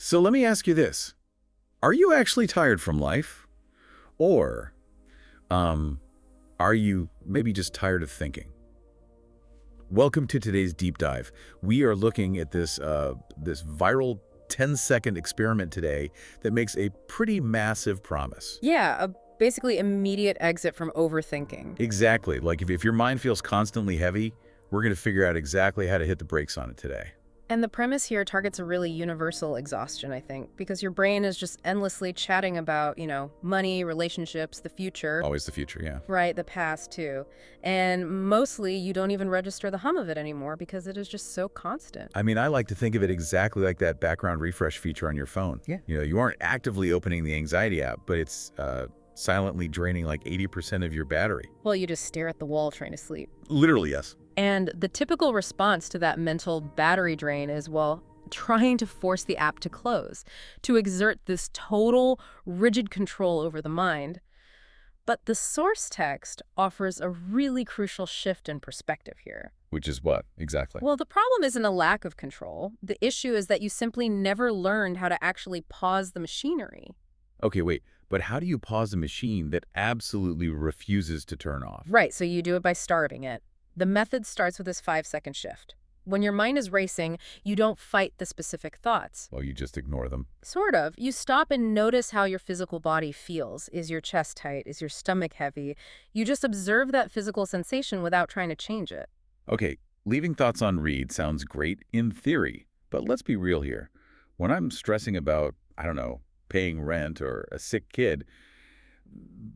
So let me ask you this. Are you actually tired from life? Or um, are you maybe just tired of thinking? Welcome to today's deep dive. We are looking at this viral 10-second experiment today that makes a pretty massive promise. Yeah, a basically immediate exit from overthinking. Exactly. Like if your mind feels constantly heavy, we're going to figure out exactly how to hit the brakes on it today. And the premise here targets a really universal exhaustion, I think, because your brain is just endlessly chatting about, money, relationships, the future, Always the future, yeah. right, the past too. And mostly you don't even register the hum of it anymore because it is just so constant. I mean, I like to think of it exactly like that background refresh feature on your phone. Yeah. You aren't actively opening the anxiety app, but it's silently draining like 80% of your battery. Well, you just stare at the wall trying to sleep. Literally, yes. And the typical response to that mental battery drain is, well, trying to force the app to close, to exert this total, rigid control over the mind. But the source text offers a really crucial shift in perspective here. Which is what, exactly? Well, the problem isn't a lack of control. The issue is that you simply never learned how to actually pause the machinery. Okay, wait. But how do you pause a machine that absolutely refuses to turn off? Right, so you do it by starving it. The method starts with this 5-second shift. When your mind is racing, you don't fight the specific thoughts. Well, you just ignore them. Sort of. You stop and notice how your physical body feels. Is your chest tight? Is your stomach heavy? You just observe that physical sensation without trying to change it. Okay, leaving thoughts on read sounds great in theory, but let's be real here. When I'm stressing about, I don't know, paying rent or a sick kid,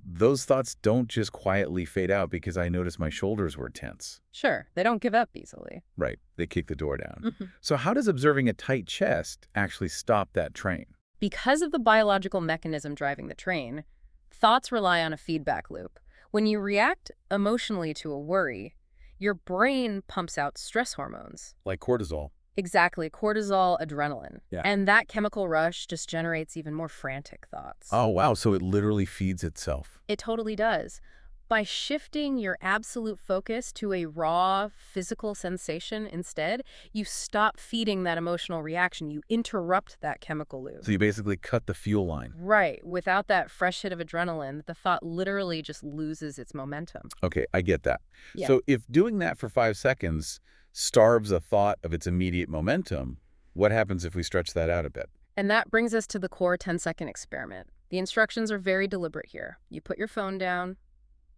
those thoughts don't just quietly fade out because I noticed my shoulders were tense. Sure, they don't give up easily. Right, they kick the door down. Mhm. So how does observing a tight chest actually stop that train? Because of the biological mechanism driving the train, thoughts rely on a feedback loop. When you react emotionally to a worry, your brain pumps out stress hormones. Like cortisol. Exactly, cortisol, adrenaline. Yeah. And that chemical rush just generates even more frantic thoughts. Oh, wow, so it literally feeds itself. It totally does. By shifting your absolute focus to a raw physical sensation instead, you stop feeding that emotional reaction. You interrupt that chemical loop. So you basically cut the fuel line. Right. Without that fresh hit of adrenaline, the thought literally just loses its momentum. Okay, I get that. Yeah. So if doing that for 5 seconds starves a thought of its immediate momentum, what happens if we stretch that out a bit? And that brings us to the core 10-second experiment. The instructions are very deliberate here. You put your phone down,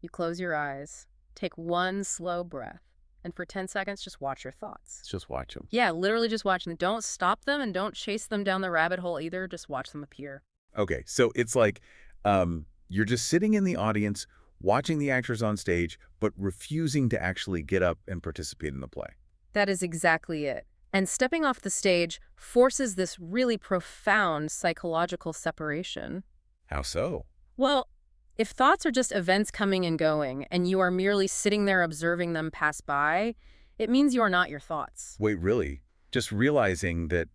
you close your eyes, take one slow breath, and for 10 seconds, just watch your thoughts. Let's just watch them. Yeah, literally just watch them. Don't stop them and don't chase them down the rabbit hole either. Just watch them appear. Okay, so it's like you're just sitting in the audience, watching the actors on stage, but refusing to actually get up and participate in the play. That is exactly it. And stepping off the stage forces this really profound psychological separation. How so? Well, if thoughts are just events coming and going, and you are merely sitting there observing them pass by, it means you are not your thoughts. Wait, really? Just realizing that,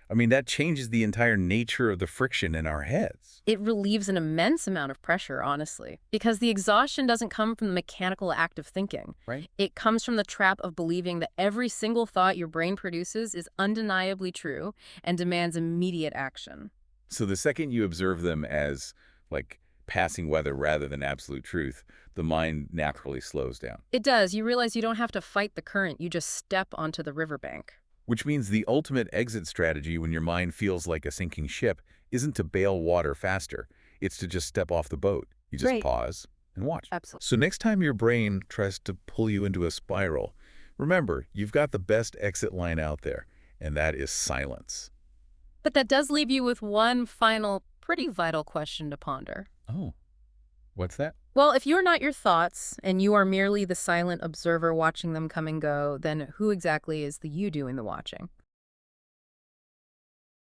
that changes the entire nature of the friction in our heads. It relieves an immense amount of pressure, honestly, because the exhaustion doesn't come from the mechanical act of thinking. Right. It comes from the trap of believing that every single thought your brain produces is undeniably true and demands immediate action. So the second you observe them as, like, passing weather rather than absolute truth, the mind naturally slows down. It does. You realize you don't have to fight the current. You just step onto the riverbank. Which means the ultimate exit strategy when your mind feels like a sinking ship isn't to bail water faster. It's to just step off the boat. You just Right. pause and watch. Absolutely. So next time your brain tries to pull you into a spiral, remember, you've got the best exit line out there, and that is silence. But that does leave you with one final, pretty vital question to ponder. Oh, what's that? Well, if you're not your thoughts, and you are merely the silent observer watching them come and go, then who exactly is the you doing the watching?